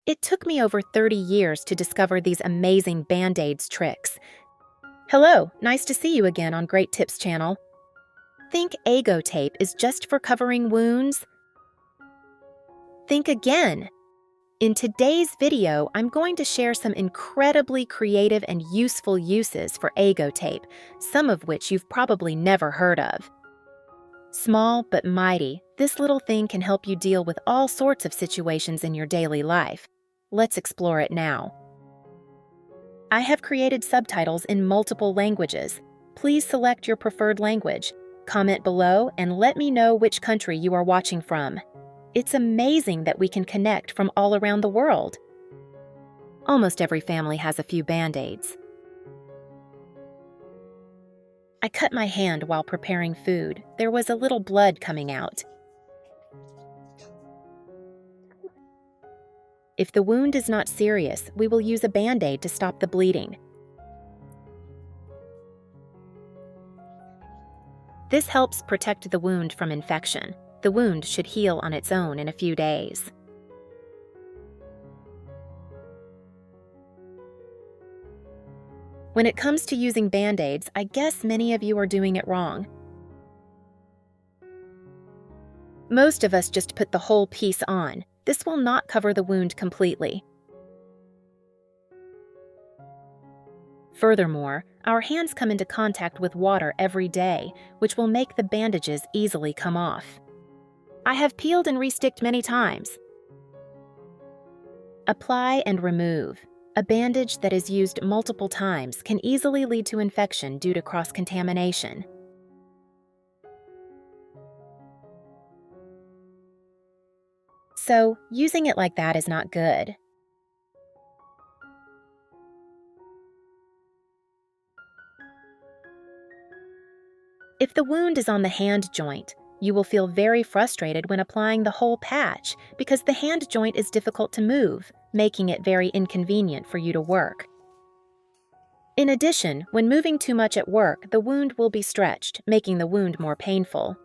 It took me over 30 years to discover these amazing Band-Aids tricks. Hello, nice to see you again on Great Tips channel. Think Ago tape is just for covering wounds? Think again. In today's video, I'm going to share some incredibly creative and useful uses for Ago tape, some of which you've probably never heard of. Small but mighty, this little thing can help you deal with all sorts of situations in your daily life. Let's explore it now. I have created subtitles in multiple languages. Please select your preferred language. Comment below and let me know which country you are watching from. It's amazing that we can connect from all around the world. Almost every family has a few Band-Aids. I cut my hand while preparing food. There was a little blood coming out. If the wound is not serious, we will use a Band-Aid to stop the bleeding. This helps protect the wound from infection. The wound should heal on its own in a few days. When it comes to using Band-Aids, I guess many of you are doing it wrong. Most of us just put the whole piece on. This will not cover the wound completely. Furthermore, our hands come into contact with water every day, which will make the bandages easily come off. I have peeled and resticked many times. Apply and remove. A bandage that is used multiple times can easily lead to infection due to cross-contamination. So, using it like that is not good. If the wound is on the hand joint, you will feel very frustrated when applying the whole patch because the hand joint is difficult to move, making it very inconvenient for you to work. In addition, when moving too much at work, the wound will be stretched, making the wound more painful.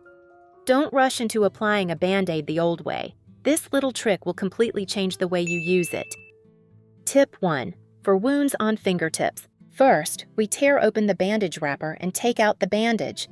Don't rush into applying a Band-Aid the old way. This little trick will completely change the way you use it. Tip 1. For wounds on fingertips. First, we tear open the bandage wrapper and take out the bandage.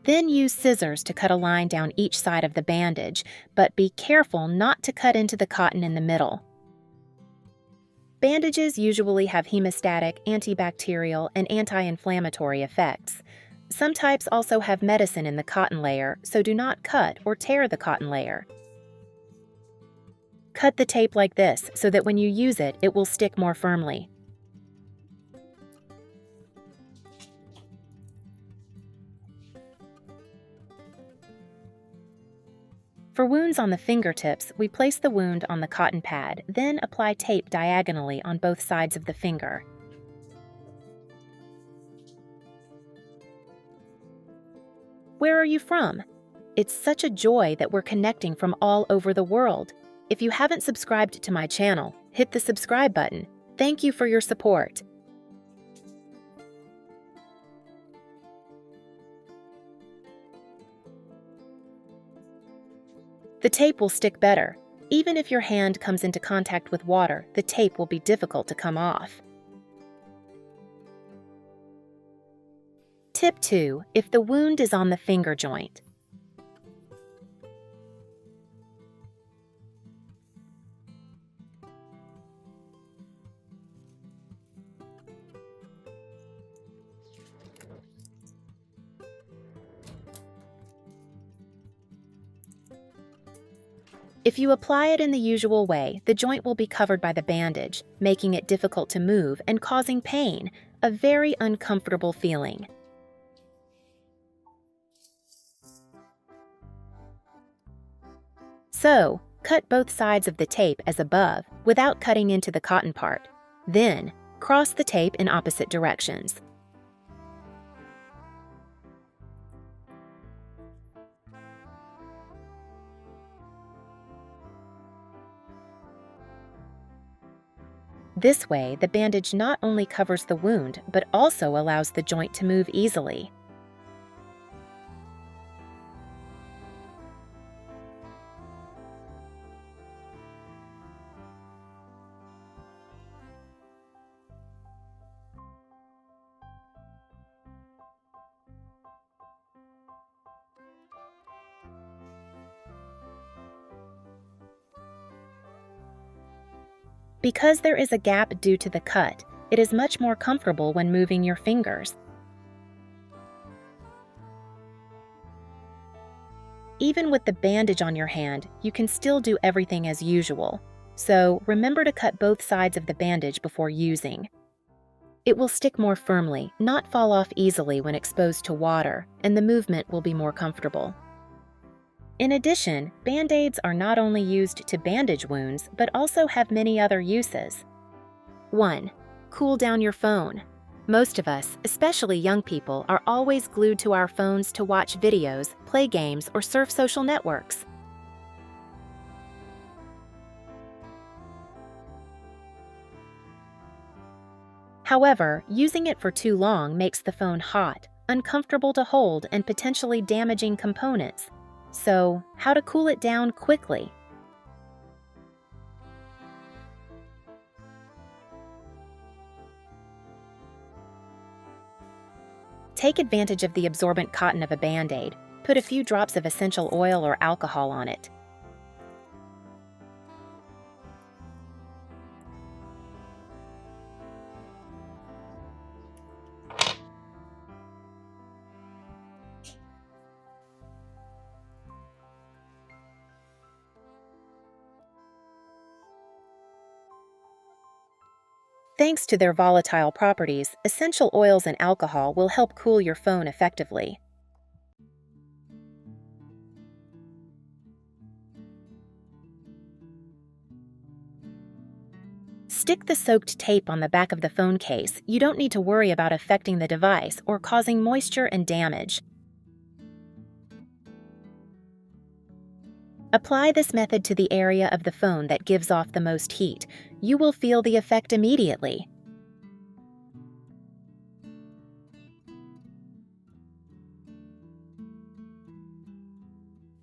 Then use scissors to cut a line down each side of the bandage, but be careful not to cut into the cotton in the middle. Bandages usually have hemostatic, antibacterial, and anti-inflammatory effects. Some types also have medicine in the cotton layer, so do not cut or tear the cotton layer. Cut the tape like this so that when you use it, it will stick more firmly. For wounds on the fingertips, we place the wound on the cotton pad, then apply tape diagonally on both sides of the finger. Where are you from? It's such a joy that we're connecting from all over the world. If you haven't subscribed to my channel, hit the subscribe button. Thank you for your support. The tape will stick better. Even if your hand comes into contact with water, the tape will be difficult to come off. Tip 2. If the wound is on the finger joint. If you apply it in the usual way, the joint will be covered by the bandage, making it difficult to move and causing pain, a very uncomfortable feeling. So, cut both sides of the tape as above without cutting into the cotton part. Then, cross the tape in opposite directions. This way, the bandage not only covers the wound, but also allows the joint to move easily. Because there is a gap due to the cut, it is much more comfortable when moving your fingers. Even with the bandage on your hand, you can still do everything as usual. So remember to cut both sides of the bandage before using. It will stick more firmly, not fall off easily when exposed to water, and the movement will be more comfortable. In addition, Band-Aids are not only used to bandage wounds, but also have many other uses. 1. Cool down your phone. Most of us, especially young people, are always glued to our phones to watch videos, play games, or surf social networks. However, using it for too long makes the phone hot, uncomfortable to hold, and potentially damaging components. So, how to cool it down quickly? Take advantage of the absorbent cotton of a Band-Aid. Put a few drops of essential oil or alcohol on it. Thanks to their volatile properties, essential oils and alcohol will help cool your phone effectively. Stick the soaked tape on the back of the phone case. You don't need to worry about affecting the device or causing moisture and damage. Apply this method to the area of the phone that gives off the most heat. You will feel the effect immediately.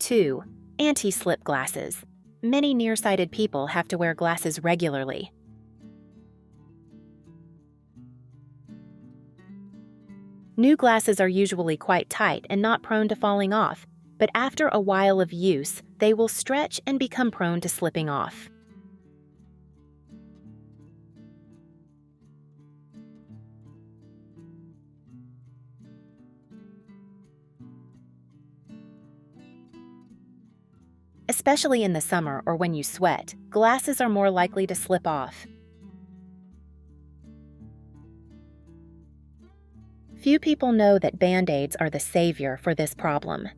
Two, anti-slip glasses. Many nearsighted people have to wear glasses regularly. New glasses are usually quite tight and not prone to falling off, but after a while of use, they will stretch and become prone to slipping off. Especially in the summer or when you sweat, glasses are more likely to slip off. Few people know that Band-Aids are the savior for this problem.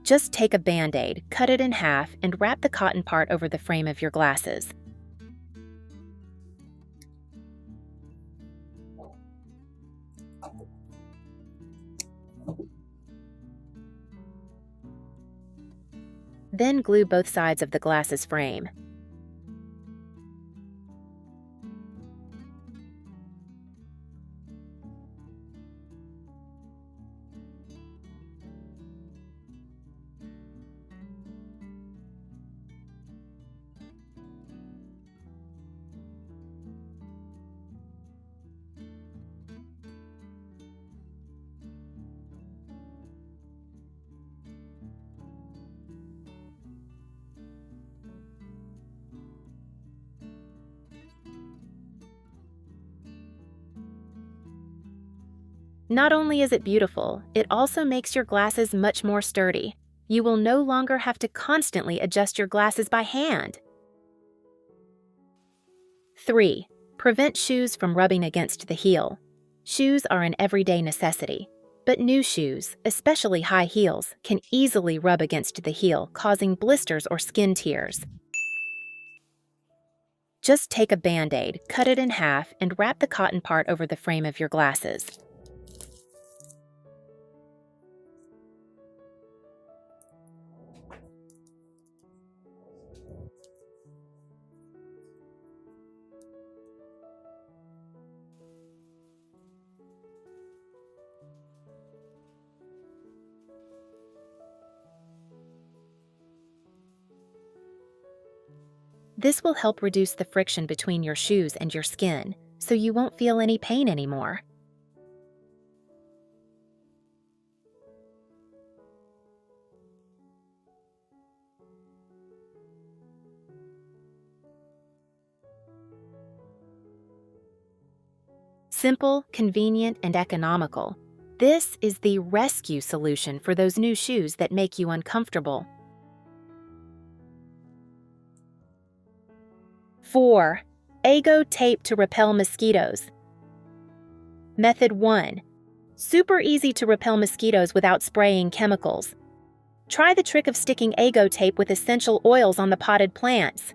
Just take a Band-Aid, cut it in half, and wrap the cotton part over the frame of your glasses. Then glue both sides of the glasses frame. Not only is it beautiful, it also makes your glasses much more sturdy. You will no longer have to constantly adjust your glasses by hand. 3. Prevent shoes from rubbing against the heel. Shoes are an everyday necessity, but new shoes, especially high heels, can easily rub against the heel, causing blisters or skin tears. Just take a Band-Aid, cut it in half, and wrap the cotton part over the frame of your glasses. This will help reduce the friction between your shoes and your skin, so you won't feel any pain anymore. Simple, convenient, and economical. This is the rescue solution for those new shoes that make you uncomfortable. 4. Ago tape to repel mosquitoes. Method 1. Super easy to repel mosquitoes without spraying chemicals. Try the trick of sticking Ago tape with essential oils on the potted plants.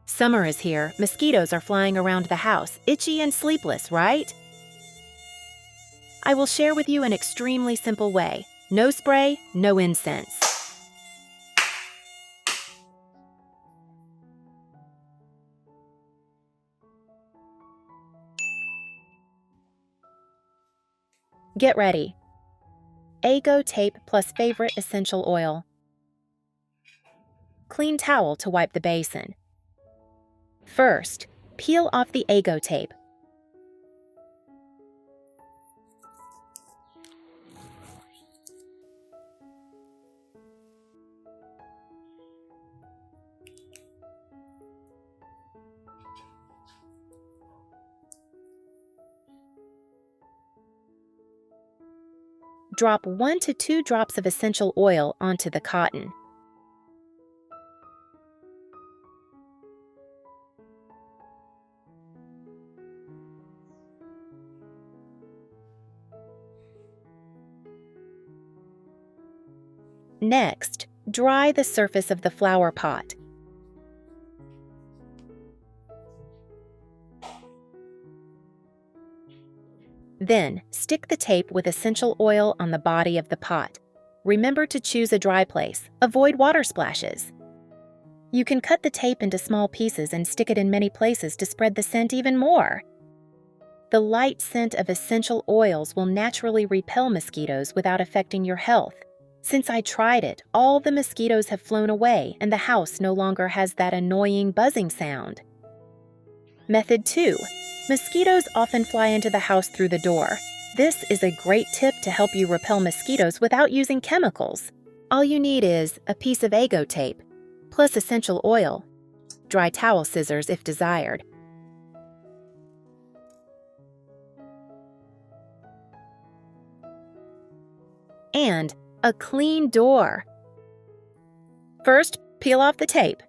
Summer is here. Mosquitoes are flying around the house, itchy and sleepless, right? I will share with you an extremely simple way. No spray, no incense. Get ready. Ago tape plus favorite essential oil. Clean towel to wipe the basin. First, peel off the Ago tape. Drop 1 to 2 drops of essential oil onto the cotton. Next, dry the surface of the flower pot. Then, stick the tape with essential oil on the body of the pot. Remember to choose a dry place. Avoid water splashes. You can cut the tape into small pieces and stick it in many places to spread the scent even more. The light scent of essential oils will naturally repel mosquitoes without affecting your health. Since I tried it, all the mosquitoes have flown away and the house no longer has that annoying buzzing sound. Method 2. Mosquitoes often fly into the house through the door. This is a great tip to help you repel mosquitoes without using chemicals. All you need is a piece of Ago tape, plus essential oil, dry towel scissors if desired, and a clean door. First, peel off the tape.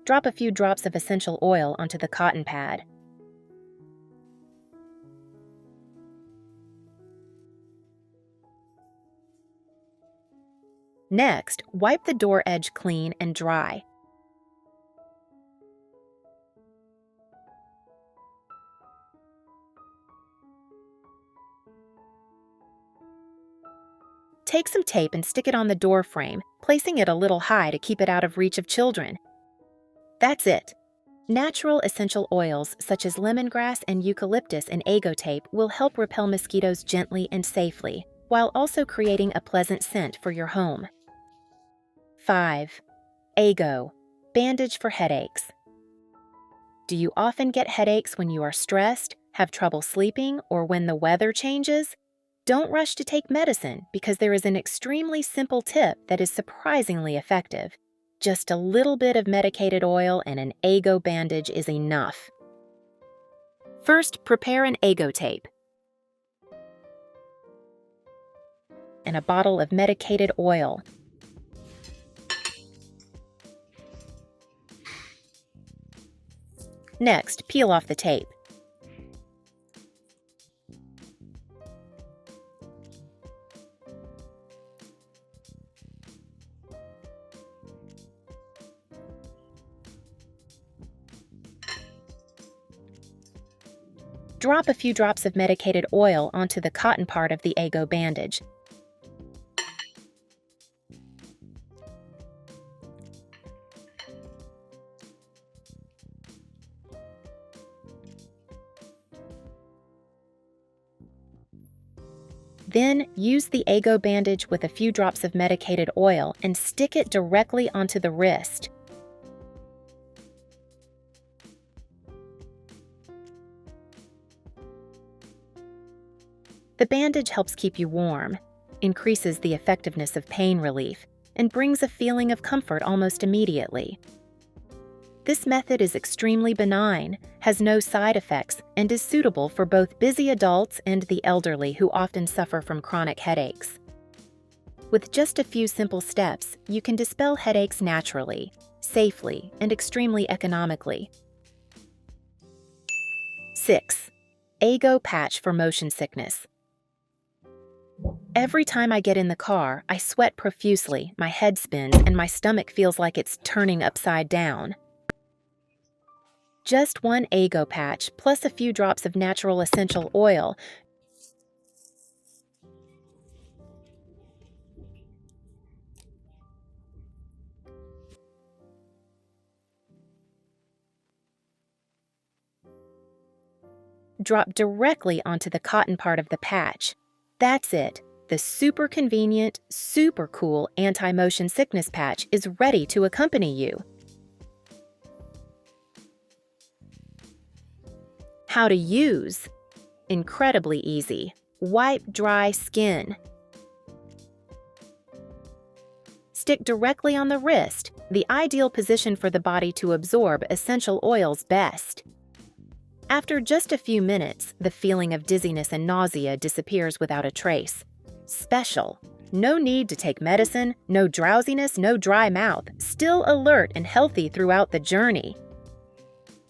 Drop a few drops of essential oil onto the cotton pad. Next, wipe the door edge clean and dry. Take some tape and stick it on the door frame, placing it a little high to keep it out of reach of children. That's it. Natural essential oils such as lemongrass and eucalyptus and Ago tape will help repel mosquitoes gently and safely, while also creating a pleasant scent for your home. 5. Ago, bandage for headaches. Do you often get headaches when you are stressed, have trouble sleeping, or when the weather changes? Don't rush to take medicine because there is an extremely simple tip that is surprisingly effective. Just a little bit of medicated oil and an Ago bandage is enough. First, prepare an Ago tape and a bottle of medicated oil. Next, peel off the tape. Drop a few drops of medicated oil onto the cotton part of the Ago bandage. Then use the Ago bandage with a few drops of medicated oil and stick it directly onto the wrist. The bandage helps keep you warm, increases the effectiveness of pain relief, and brings a feeling of comfort almost immediately. This method is extremely benign, has no side effects, and is suitable for both busy adults and the elderly who often suffer from chronic headaches. With just a few simple steps, you can dispel headaches naturally, safely, and extremely economically. 6. Ago patch for motion sickness. Every time I get in the car, I sweat profusely, my head spins, and my stomach feels like it's turning upside down. Just one Ago patch plus a few drops of natural essential oil drop directly onto the cotton part of the patch. That's it. The super convenient, super cool anti-motion sickness patch is ready to accompany you. How to use? Incredibly easy. Wipe dry skin. Stick directly on the wrist, the ideal position for the body to absorb essential oils best. After just a few minutes, the feeling of dizziness and nausea disappears without a trace. Special. No need to take medicine, no drowsiness, no dry mouth, still alert and healthy throughout the journey.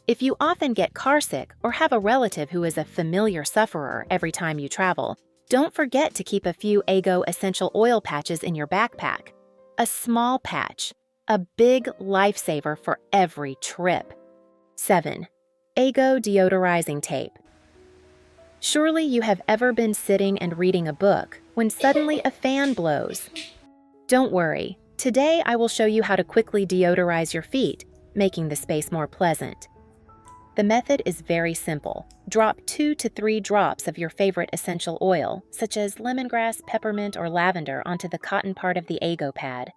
If you often get carsick or have a relative who is a familiar sufferer every time you travel, don't forget to keep a few Ago essential oil patches in your backpack. A small patch, a big lifesaver for every trip. 7. Ago deodorizing tape. Surely you have ever been sitting and reading a book when suddenly a fan blows. Don't worry, today I will show you how to quickly deodorize your feet, making the space more pleasant. The method is very simple. Drop 2 to 3 drops of your favorite essential oil, such as lemongrass, peppermint, or lavender, onto the cotton part of the Ago pad.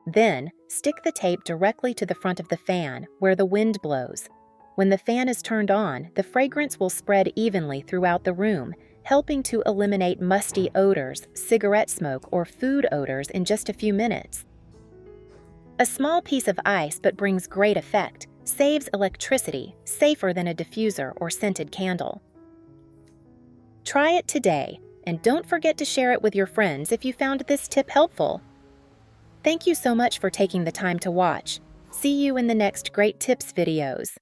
Then, stick the tape directly to the front of the fan, where the wind blows. When the fan is turned on, the fragrance will spread evenly throughout the room, helping to eliminate musty odors, cigarette smoke, or food odors in just a few minutes. A small piece of ice but brings great effect. Saves electricity, safer than a diffuser or scented candle. Try it today, and don't forget to share it with your friends if you found this tip helpful. Thank you so much for taking the time to watch. See you in the next Great Tips videos.